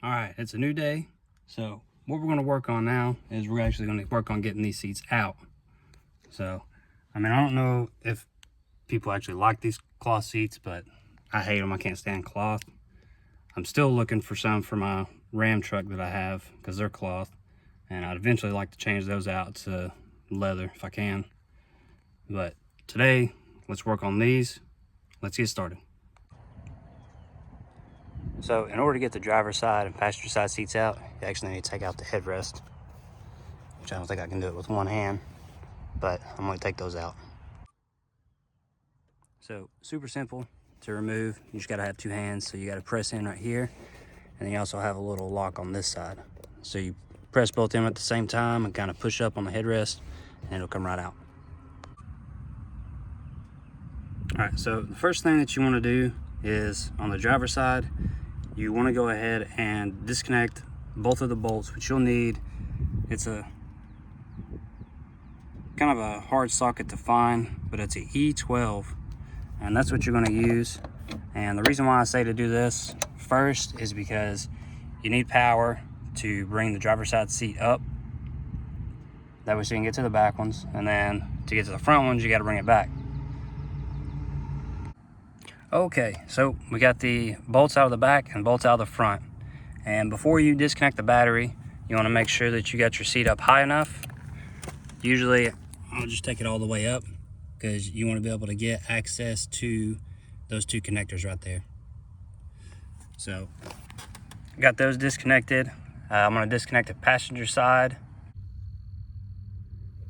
All right, it's a new day. So what we're gonna work on now is we're actually gonna work on getting these seats out. So, I mean, I don't know if people actually like these cloth seats, but I hate them. I can't stand cloth. I'm still looking for some for my Ram truck that I have because they're cloth. And I'd eventually like to change those out to leather if I can. But today, let's work on these. Let's get started. So in order to get the driver's side and passenger side seats out, you actually need to take out the headrest, which I don't think I can do it with one hand, but I'm going to take those out. So super simple to remove. You just got to have two hands. So you got to press in right here, and then you also have a little lock on this side. So you press both of them at the same time and kind of push up on the headrest, and it'll come right out. All right, so the first thing that you want to do is on the driver's side, you want to go ahead and disconnect both of the bolts, which you'll need. It's a kind of a hard socket to find, but it's an E12, and that's what you're going to use. And the reason why I say to do this first is because you need power to bring the driver's side seat up. That way so you can get to the back ones, and then to get to the front ones, you got to bring it back. Okay, so we got the bolts out of the back and bolts out of the front. And before you disconnect the battery, you want to make sure that you got your seat up high enough. Usually, I'll just take it all the way up because you want to be able to get access to those two connectors right there. So, got those disconnected. I'm going to disconnect the passenger side.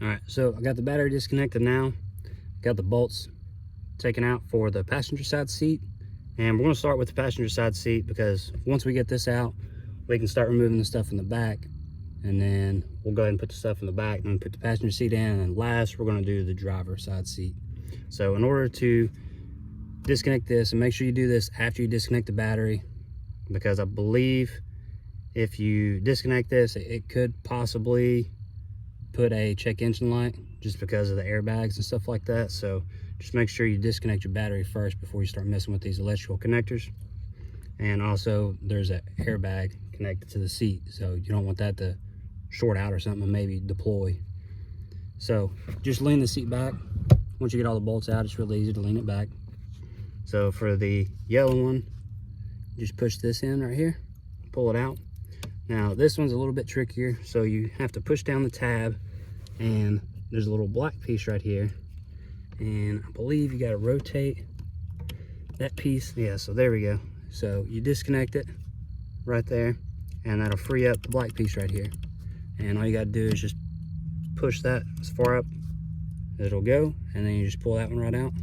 All right, so I got the battery disconnected now. Got the bolts taken out for the passenger side seat, and we're going to start with the passenger side seat because once we get this out, we can start removing the stuff in the back, and then we'll go ahead and put the stuff in the back and put the passenger seat in, and last we're going to do the driver side seat. So in order to disconnect this, and make sure you do this after you disconnect the battery, because I believe if you disconnect this, it could possibly put a check engine light just because of the airbags and stuff like that. So just make sure you disconnect your battery first before you start messing with these electrical connectors. And also there's an airbag connected to the seat, so you don't want that to short out or something and maybe deploy. So just lean the seat back. Once you get all the bolts out, it's really easy to lean it back. So for the yellow one, just push this in right here, pull it out. Now this one's a little bit trickier, so you have to push down the tab, and there's a little black piece right here, and I believe you got to rotate that piece. Yeah, so there we go. So you disconnect it right there, and that'll free up the black piece right here, and all you got to do is just push that as far up as it'll go, and then you just pull that one right out.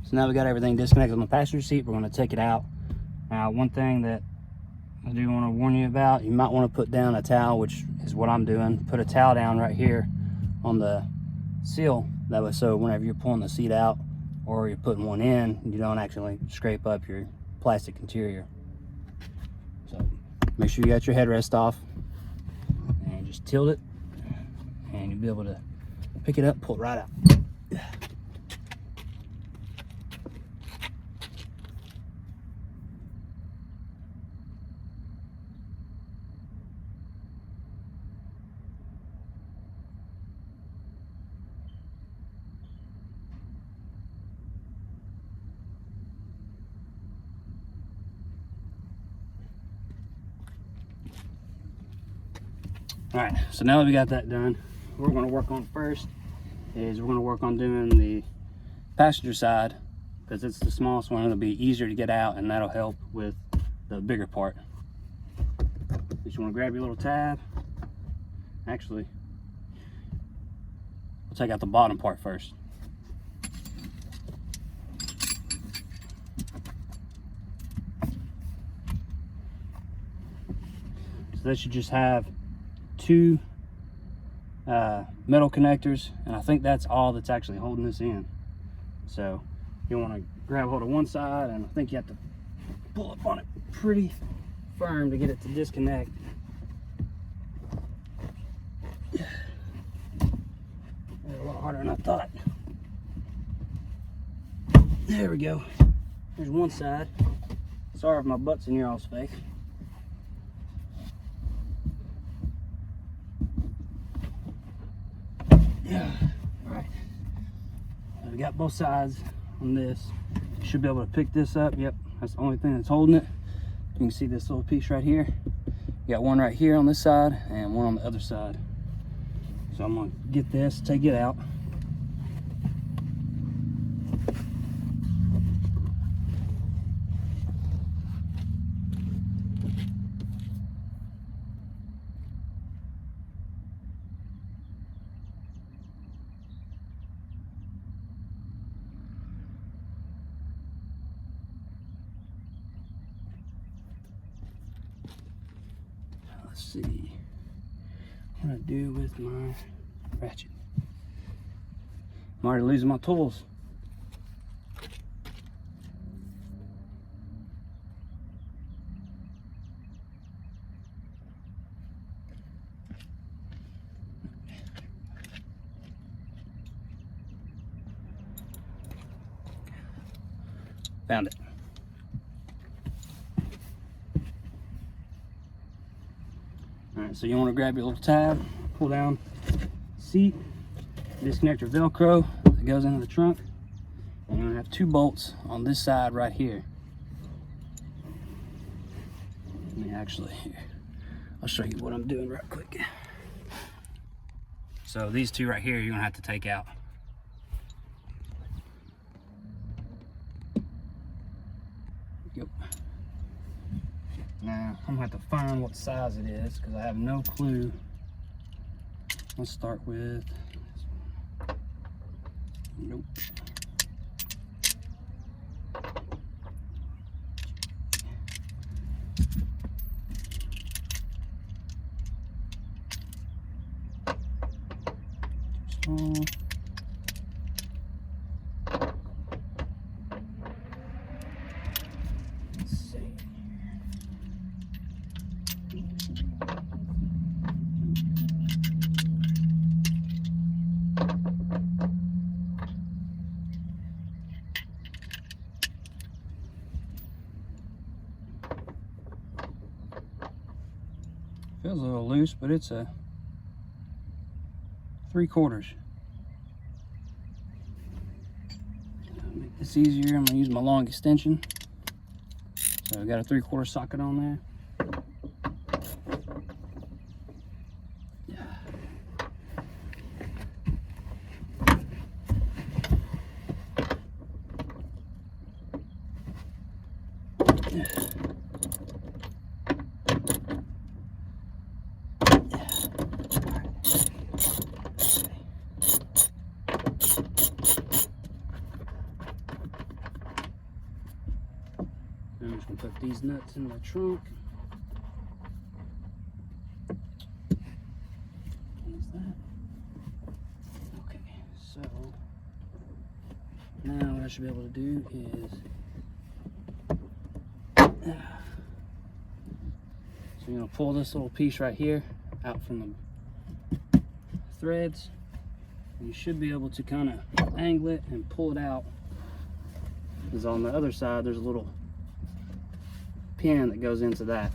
So now we got everything disconnected on the passenger seat. We're going to take it out. Now, one thing that I do want to warn you about, you might want to put down a towel, which is what I'm doing. Put a towel down right here on the seal. That way, so whenever you're pulling the seat out or you're putting one in, you don't actually scrape up your plastic interior. So make sure you got your headrest off, and just tilt it, and you'll be able to pick it up, pull it right out. All right, so now that we got that done, what we're going to work on first is we're going to work on doing the passenger side, because it's the smallest one. It'll be easier to get out, and that'll help with the bigger part. Just want to grab your little tab. Actually, we'll take out the bottom part first. So that should just have two metal connectors, and I think that's all that's actually holding this in. So you want to grab hold of one side, and I think you have to pull up on it pretty firm to get it to disconnect. A lot harder than I thought. There we go. There's one side. Sorry if my butt's in your all's face. got both sides on this. You should be able to pick this up. Yep, that's the only thing that's holding it. You can see this little piece right here. You got one right here on this side and one on the other side. So I'm gonna get this, take it out. Let's see what I do with my ratchet. I'm already losing my tools. Found it. Alright, so you want to grab your little tab, pull down seat, disconnect your Velcro that goes into the trunk, and you're going to have 2 bolts on this side right here. Let me actually, here, I'll show you what I'm doing right quick. So these 2 right here you're going to have to take out. Yep. Now, I'm going to have to find what size it is because I have no clue. Let's start with this one. Nope. Small. Feels a little loose, but it's a 3/4. To make this easier, I'm gonna use my long extension. So I've got a 3/4 socket on there. I'm just going to put these nuts in the trunk. What is that? Okay, so now what I should be able to do is so you're going to pull this little piece right here out from the threads. You should be able to kind of angle it and pull it out, because on the other side there's a little pin that goes into that.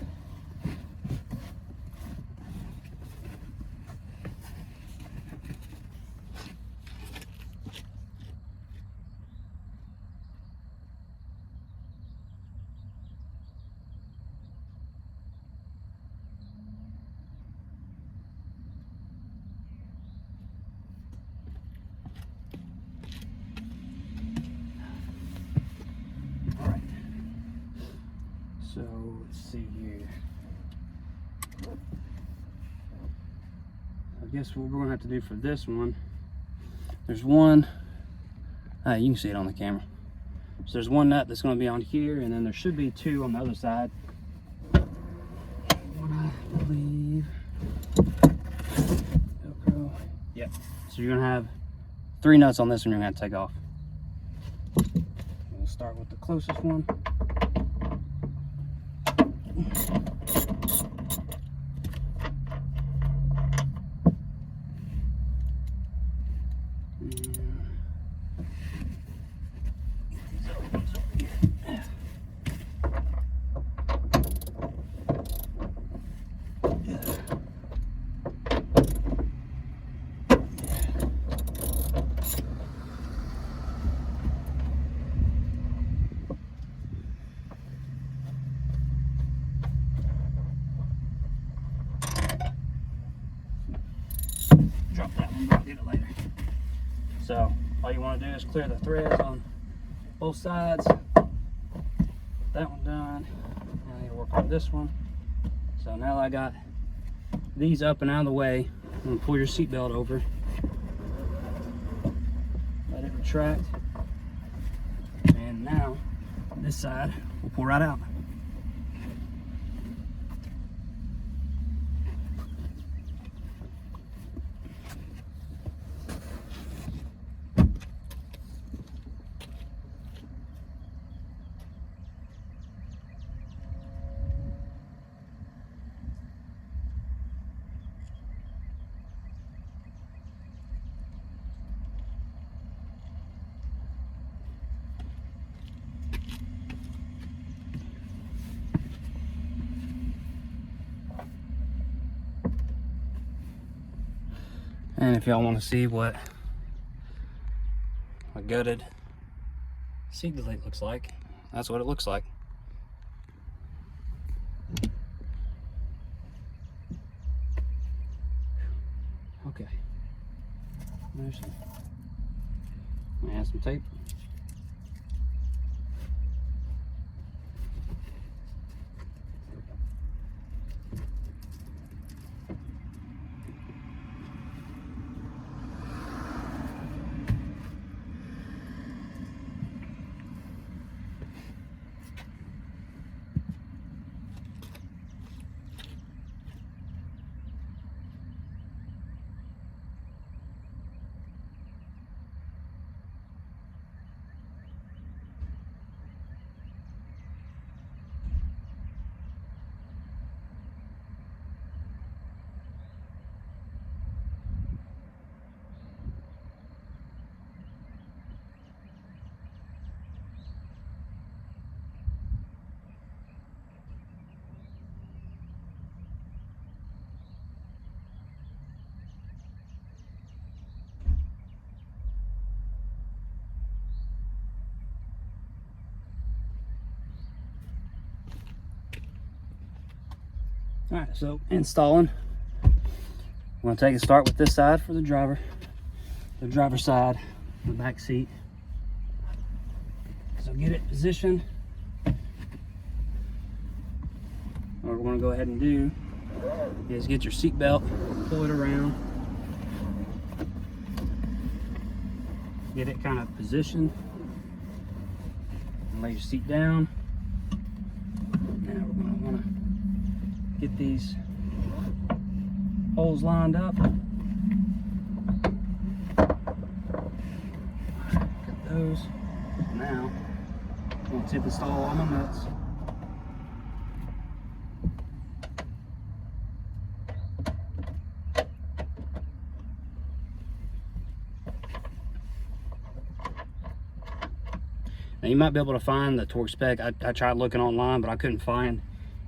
So let's see here. I guess what we're gonna have to do for this one, there's one, you can see it on the camera. So there's one nut that's gonna be on here, and then there should be 2 on the other side. What I believe. Velcro. Yep. So you're gonna have 3 nuts on this one you're gonna have to take off. We'll start with the closest one. that one, but I'll get it later. So all you want to do is clear the threads on both sides. That one done. Now I need to work on this one. So now I got these up and out of the way, I'm going to pull your seatbelt over. Let it retract. And now this side will pull right out. And if y'all want to see what a gutted seat delete looks like, that's what it looks like. Okay. There's some. Add some tape. All right, so installing. I'm gonna take a start with this side for the driver's side, the back seat. So get it positioned. What we're gonna go ahead and do is get your seat belt, pull it around, get it kind of positioned, and lay your seat down. Now we're gonna wanna get these holes lined up. Got those. Now, I'm going to install all my nuts. Now you might be able to find the torque spec. I tried looking online, but I couldn't find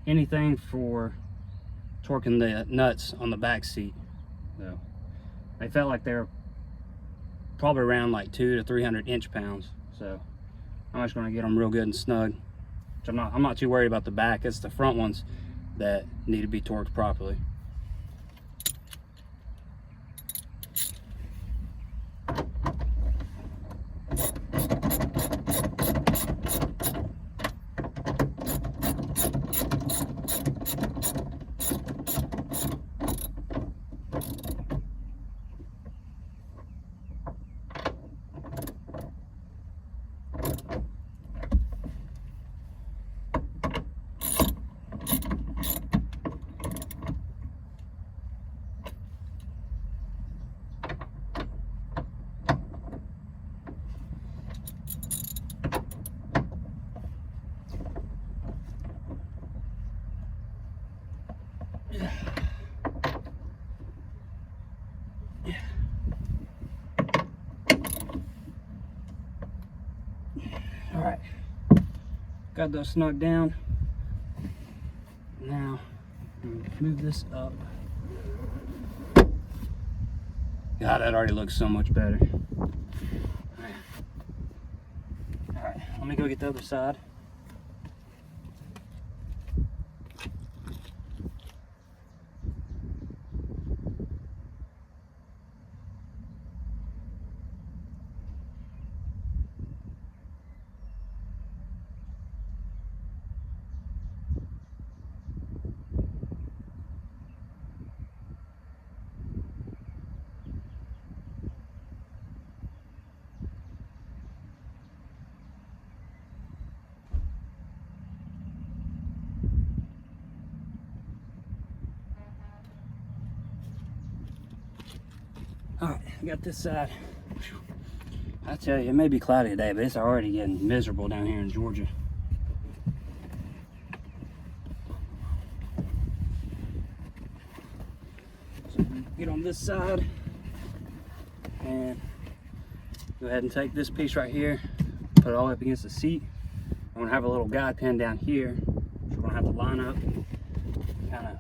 anything for torquing the nuts on the back seat. So they felt like they're probably around like 200 to 300 inch-pounds. So I'm just going to get them real good and snug. Which I'm not too worried about the back. It's the front ones that need to be torqued properly. All right, got those snug down. Now, move this up. God, that already looks so much better. All right, let me go get the other side. I got this side. I tell you, it may be cloudy today, but it's already getting miserable down here in Georgia. So get on this side and go ahead and take this piece right here, put it all up against the seat. I'm gonna have a little guide pin down here. So we're gonna have to line up, kind of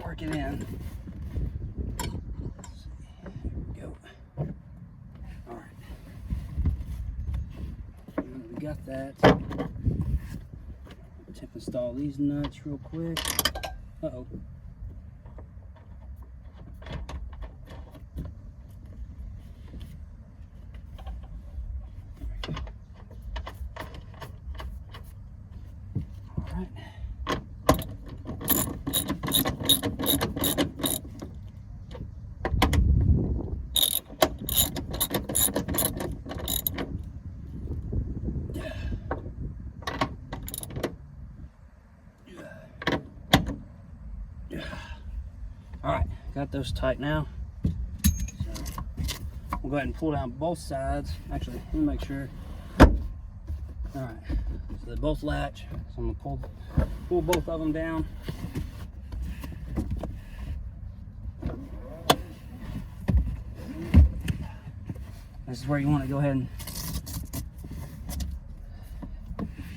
work it in. Got that. Tip install these nuts real quick. Uh-oh. All right. Alright, got those tight now. So we'll go ahead and pull down both sides. Actually, let me make sure. Alright, so they both latch. So I'm gonna pull both of them down. This is where you want to go ahead and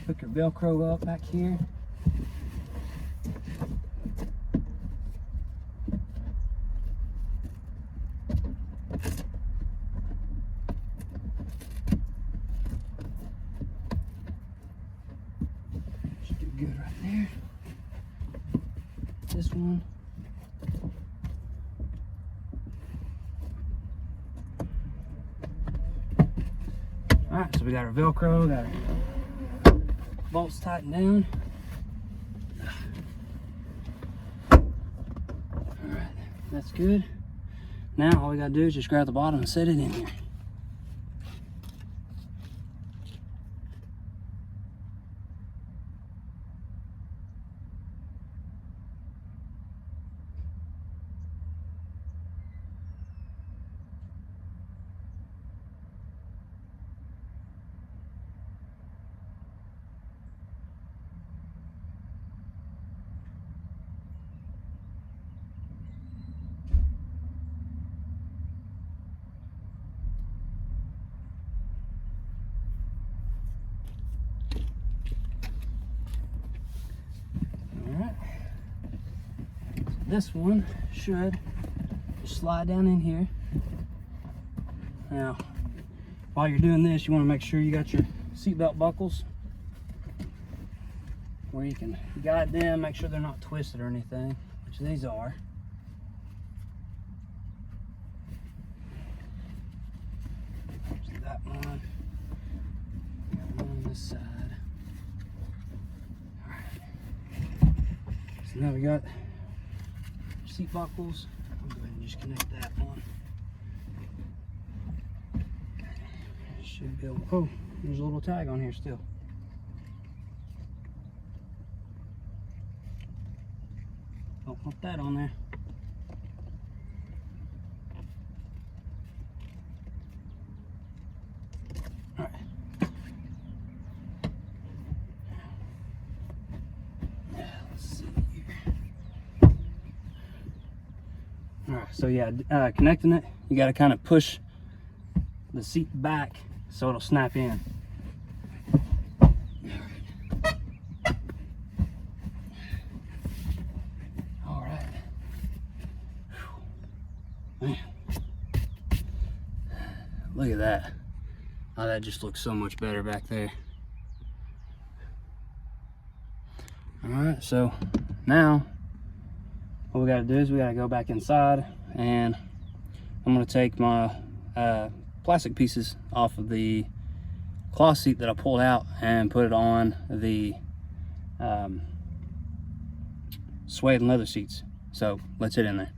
hook your Velcro up back here. Good right there. This one. Alright, so we got our Velcro, got our bolts tightened down. Alright, that's good. Now all we gotta do is just grab the bottom and set it in here. This one should just slide down in here. Now, while you're doing this, you want to make sure you got your seatbelt buckles where you can guide them, make sure they're not twisted or anything, which these are. There's that one. Got one on this side. All right. So now we got seat buckles. I'll go ahead and just connect that one. Should be able, oh, there's a little tag on here still. Don't want that on there. All right. Let's see here. All right, so yeah, connecting it, you got to kind of push the seat back so it'll snap in. All right. Man, look at that. Oh, that just looks so much better back there. All right, so now what we got to do is we got to go back inside, and I'm going to take my plastic pieces off of the cloth seat that I pulled out and put it on the suede and leather seats. So let's hit in there.